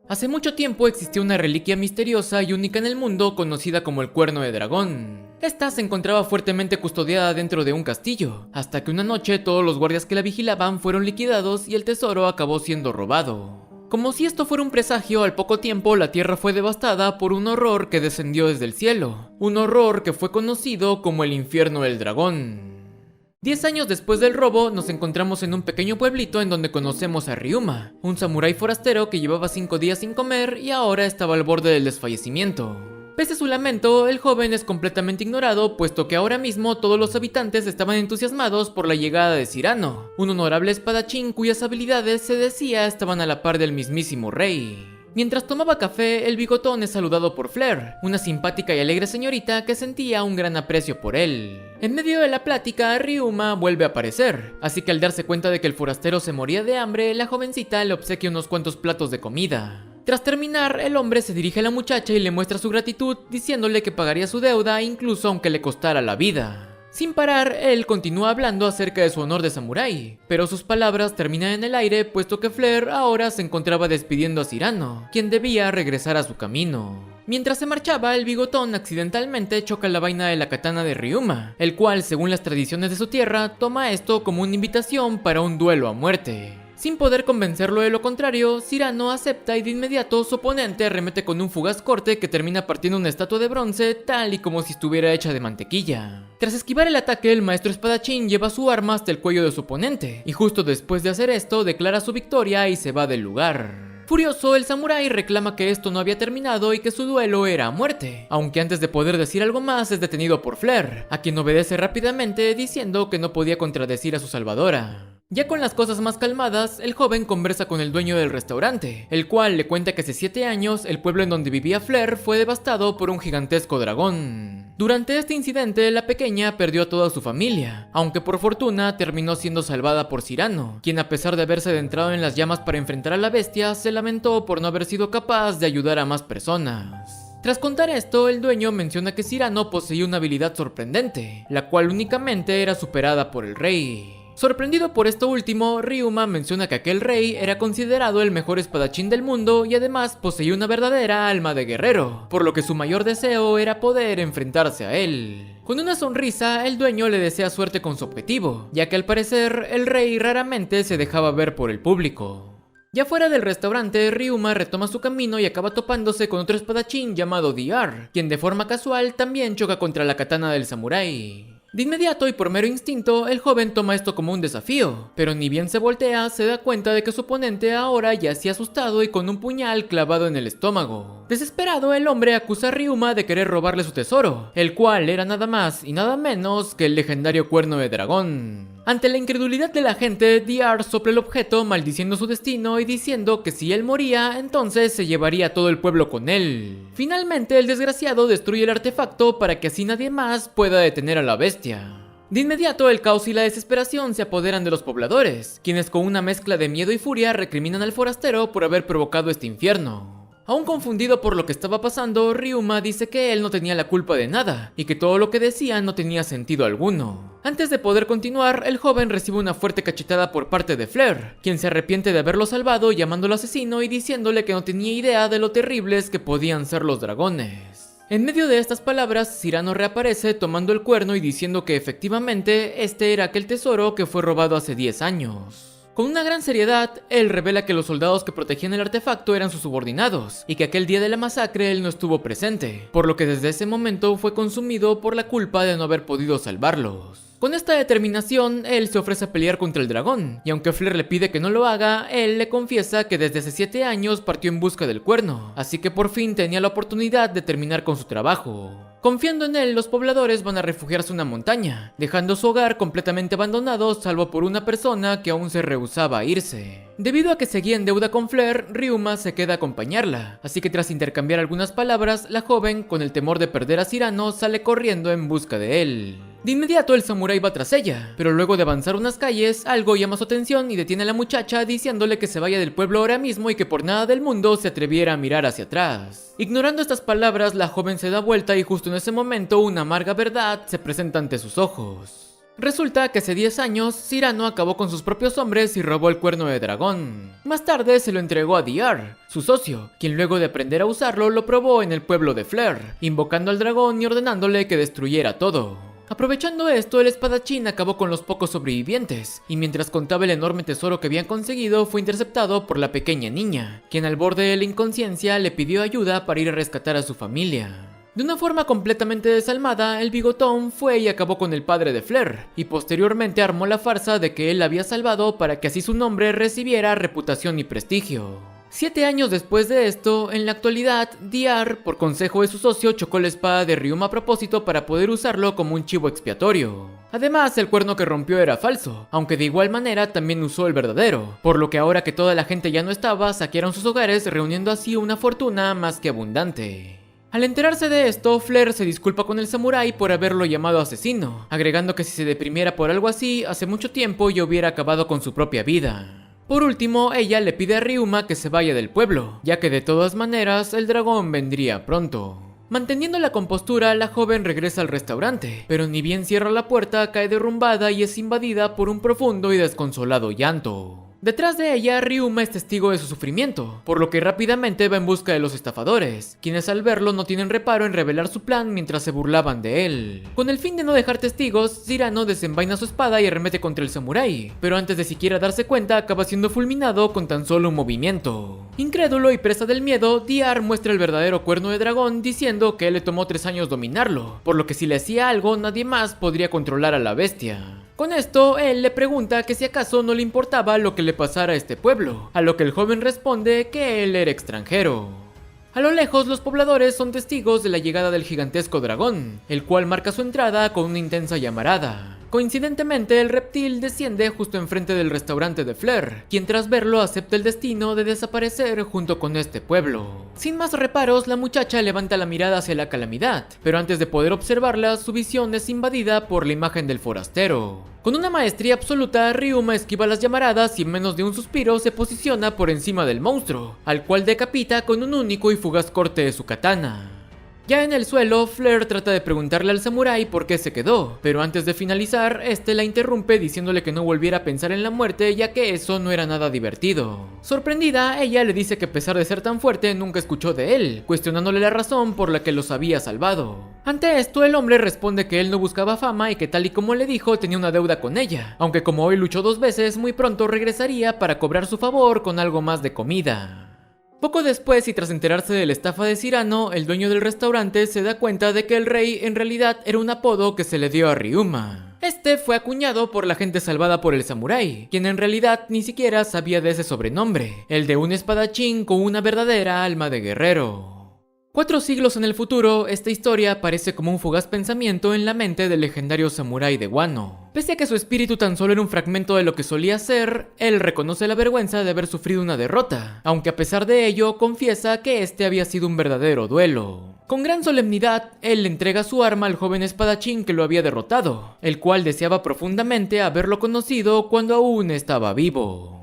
Hace mucho tiempo existió una reliquia misteriosa y única en el mundo conocida como el Cuerno de Dragón. Esta se encontraba fuertemente custodiada dentro de un castillo, hasta que una noche todos los guardias que la vigilaban fueron liquidados y el tesoro acabó siendo robado. Como si esto fuera un presagio, al poco tiempo la tierra fue devastada por un horror que descendió desde el cielo, un horror que fue conocido como el Infierno del Dragón. 10 años después del robo, nos encontramos en un pequeño pueblito en donde conocemos a Ryuma, un samurái forastero que llevaba 5 días sin comer y ahora estaba al borde del desfallecimiento. Pese a su lamento, el joven es completamente ignorado, puesto que ahora mismo todos los habitantes estaban entusiasmados por la llegada de Cyrano, un honorable espadachín cuyas habilidades se decía estaban a la par del mismísimo rey. Mientras tomaba café, el bigotón es saludado por Fleur, una simpática y alegre señorita que sentía un gran aprecio por él. En medio de la plática, Ryuma vuelve a aparecer, así que al darse cuenta de que el forastero se moría de hambre, la jovencita le obsequia unos cuantos platos de comida. Tras terminar, el hombre se dirige a la muchacha y le muestra su gratitud, diciéndole que pagaría su deuda incluso aunque le costara la vida. Sin parar, él continúa hablando acerca de su honor de samurái, pero sus palabras terminan en el aire puesto que Fleur ahora se encontraba despidiendo a Cyrano, quien debía regresar a su camino. Mientras se marchaba, el bigotón accidentalmente choca la vaina de la katana de Ryuma, el cual, según las tradiciones de su tierra, toma esto como una invitación para un duelo a muerte. Sin poder convencerlo de lo contrario, Cyrano acepta y de inmediato su oponente arremete con un fugaz corte que termina partiendo una estatua de bronce tal y como si estuviera hecha de mantequilla. Tras esquivar el ataque, el maestro espadachín lleva su arma hasta el cuello de su oponente, y justo después de hacer esto declara su victoria y se va del lugar. Furioso, el samurái reclama que esto no había terminado y que su duelo era a muerte, aunque antes de poder decir algo más es detenido por Fleur, a quien obedece rápidamente diciendo que no podía contradecir a su salvadora. Ya con las cosas más calmadas, el joven conversa con el dueño del restaurante, el cual le cuenta que hace 7 años el pueblo en donde vivía Fleur fue devastado por un gigantesco dragón. Durante este incidente, la pequeña perdió a toda su familia, aunque por fortuna terminó siendo salvada por Cyrano, quien a pesar de haberse adentrado en las llamas para enfrentar a la bestia, se lamentó por no haber sido capaz de ayudar a más personas. Tras contar esto, el dueño menciona que Cyrano poseía una habilidad sorprendente, la cual únicamente era superada por el rey. Sorprendido por esto último, Ryuma menciona que aquel rey era considerado el mejor espadachín del mundo y además poseía una verdadera alma de guerrero, por lo que su mayor deseo era poder enfrentarse a él. Con una sonrisa, el dueño le desea suerte con su objetivo, ya que al parecer el rey raramente se dejaba ver por el público. Ya fuera del restaurante, Ryuma retoma su camino y acaba topándose con otro espadachín llamado DR, quien de forma casual también choca contra la katana del samurái. De inmediato y por mero instinto, el joven toma esto como un desafío, pero ni bien se voltea, se da cuenta de que su oponente ahora yacía asustado y con un puñal clavado en el estómago. Desesperado, el hombre acusa a Ryuma de querer robarle su tesoro, el cual era nada más y nada menos que el legendario Cuerno de Dragón. Ante la incredulidad de la gente, DR sopla el objeto maldiciendo su destino y diciendo que si él moría, entonces se llevaría a todo el pueblo con él. Finalmente, el desgraciado destruye el artefacto para que así nadie más pueda detener a la bestia. De inmediato, el caos y la desesperación se apoderan de los pobladores, quienes con una mezcla de miedo y furia recriminan al forastero por haber provocado este infierno. Aún confundido por lo que estaba pasando, Ryuma dice que él no tenía la culpa de nada, y que todo lo que decía no tenía sentido alguno. Antes de poder continuar, el joven recibe una fuerte cachetada por parte de Fleur, quien se arrepiente de haberlo salvado llamándolo asesino y diciéndole que no tenía idea de lo terribles que podían ser los dragones. En medio de estas palabras, Cyrano reaparece tomando el cuerno y diciendo que efectivamente este era aquel tesoro que fue robado hace 10 años. Con una gran seriedad, él revela que los soldados que protegían el artefacto eran sus subordinados, y que aquel día de la masacre él no estuvo presente, por lo que desde ese momento fue consumido por la culpa de no haber podido salvarlos. Con esta determinación, él se ofrece a pelear contra el dragón, y aunque Fleur le pide que no lo haga, él le confiesa que desde hace 7 años partió en busca del cuerno, así que por fin tenía la oportunidad de terminar con su trabajo. Confiando en él, los pobladores van a refugiarse en una montaña, dejando su hogar completamente abandonado salvo por una persona que aún se rehusaba a irse. Debido a que seguía en deuda con Fleur, Ryuma se queda a acompañarla, así que tras intercambiar algunas palabras, la joven, con el temor de perder a Cyrano, sale corriendo en busca de él. De inmediato el samurái va tras ella, pero luego de avanzar unas calles, algo llama su atención y detiene a la muchacha diciéndole que se vaya del pueblo ahora mismo y que por nada del mundo se atreviera a mirar hacia atrás. Ignorando estas palabras, la joven se da vuelta y justo en ese momento una amarga verdad se presenta ante sus ojos. Resulta que hace 10 años, Cyrano acabó con sus propios hombres y robó el cuerno de dragón. Más tarde se lo entregó a Diar, su socio, quien luego de aprender a usarlo lo probó en el pueblo de Fleur, invocando al dragón y ordenándole que destruyera todo. Aprovechando esto, el espadachín acabó con los pocos sobrevivientes, y mientras contaba el enorme tesoro que habían conseguido, fue interceptado por la pequeña niña, quien al borde de la inconsciencia le pidió ayuda para ir a rescatar a su familia. De una forma completamente desalmada, el bigotón fue y acabó con el padre de Fleur, y posteriormente armó la farsa de que él la había salvado para que así su nombre recibiera reputación y prestigio. 7 años después de esto, en la actualidad, Diar, por consejo de su socio, chocó la espada de Ryuma a propósito para poder usarlo como un chivo expiatorio. Además, el cuerno que rompió era falso, aunque de igual manera también usó el verdadero, por lo que ahora que toda la gente ya no estaba, saquearon sus hogares, reuniendo así una fortuna más que abundante. Al enterarse de esto, Fleur se disculpa con el samurái por haberlo llamado asesino, agregando que si se deprimiera por algo así, hace mucho tiempo ya hubiera acabado con su propia vida. Por último, ella le pide a Ryuma que se vaya del pueblo, ya que de todas maneras el dragón vendría pronto. Manteniendo la compostura, la joven regresa al restaurante, pero ni bien cierra la puerta, cae derrumbada y es invadida por un profundo y desconsolado llanto. Detrás de ella, Ryuma es testigo de su sufrimiento, por lo que rápidamente va en busca de los estafadores, quienes al verlo no tienen reparo en revelar su plan mientras se burlaban de él. Con el fin de no dejar testigos, Cyrano desenvaina su espada y arremete contra el samurái, pero antes de siquiera darse cuenta acaba siendo fulminado con tan solo un movimiento. Incrédulo y presa del miedo, Diar muestra el verdadero cuerno de dragón diciendo que él le tomó 3 años dominarlo, por lo que si le hacía algo nadie más podría controlar a la bestia. Con esto, él le pregunta que si acaso no le importaba lo que le pasara a este pueblo, a lo que el joven responde que él era extranjero. A lo lejos, los pobladores son testigos de la llegada del gigantesco dragón, el cual marca su entrada con una intensa llamarada. Coincidentemente, el reptil desciende justo enfrente del restaurante de Fleur, quien tras verlo acepta el destino de desaparecer junto con este pueblo. Sin más reparos, la muchacha levanta la mirada hacia la calamidad, pero antes de poder observarla, su visión es invadida por la imagen del forastero. Con una maestría absoluta, Ryuma esquiva las llamaradas y en menos de un suspiro se posiciona por encima del monstruo, al cual decapita con un único y fugaz corte de su katana. Ya en el suelo, Fleur trata de preguntarle al samurái por qué se quedó, pero antes de finalizar, este la interrumpe diciéndole que no volviera a pensar en la muerte ya que eso no era nada divertido. Sorprendida, ella le dice que a pesar de ser tan fuerte nunca escuchó de él, cuestionándole la razón por la que los había salvado. Ante esto, el hombre responde que él no buscaba fama y que tal y como le dijo tenía una deuda con ella, aunque como hoy luchó 2 veces, muy pronto regresaría para cobrar su favor con algo más de comida. Poco después y tras enterarse de la estafa de Cyrano, el dueño del restaurante se da cuenta de que el rey en realidad era un apodo que se le dio a Ryuma. Este fue acuñado por la gente salvada por el samurái, quien en realidad ni siquiera sabía de ese sobrenombre, el de un espadachín con una verdadera alma de guerrero. 4 siglos en el futuro, esta historia parece como un fugaz pensamiento en la mente del legendario samurái de Wano. Pese a que su espíritu tan solo era un fragmento de lo que solía ser, él reconoce la vergüenza de haber sufrido una derrota, aunque a pesar de ello confiesa que este había sido un verdadero duelo. Con gran solemnidad, él le entrega su arma al joven espadachín que lo había derrotado, el cual deseaba profundamente haberlo conocido cuando aún estaba vivo.